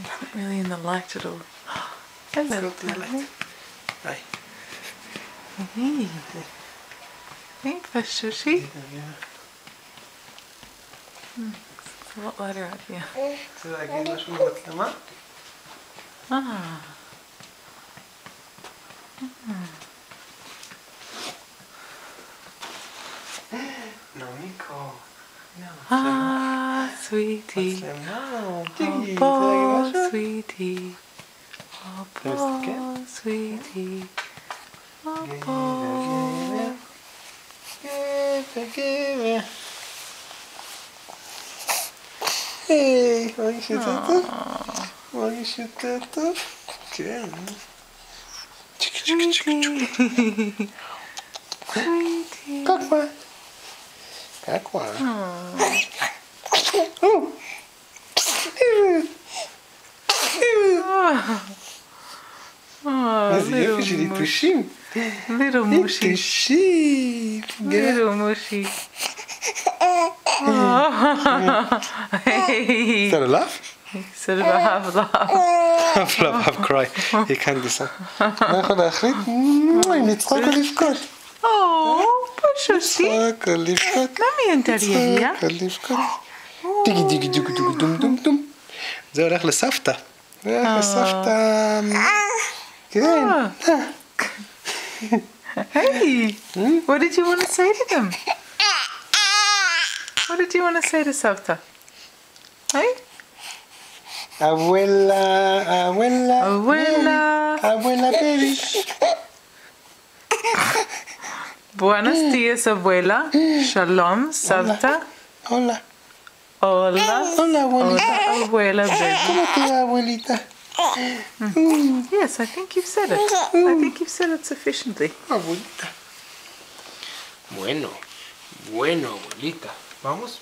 not really in the light at all. Hello, darling. Hi. Hey. Hey, Pashushi. It's a lot lighter out here. רוצה להגיד משהו במצלמה? נעמיקו. Sweetie. מצלמה, Oh, sweetie. Oh, sweetie. Oh, היי, מרגיש יותר טוב? מרגיש יותר טוב? כן. קקווה. קקווה. איזה יופי של יתושים. Little mushy. יתושים. Little mushy. Hey. Is that a laugh? Sort of a half laugh. half laugh, half cry. He can't decide. לא יכול להחליט? נצחק או לבכות? Oh, Pashushi. נצחק או לבכות? Mommy and Daddy are here. נצחק או לבכות? דיגי דיגי דיגי דיגי דום דום דום. זה הולך לסבתא. זה הולך לסבתא. כן. Hey, what did you want to say to them? What did you want to say to Savta? Hey? Abuela, abuela, Abuela. abuela baby. Buenos dias, abuela. Shalom, Savta. Hola. Hola. Hola, abuelita. Hola, abuela, baby. ¿Cómo te va, abuelita? Yes, I think you've said it. I think you've said it sufficiently. Abuelita. Bueno, bueno, abuelita. ¿Vamos?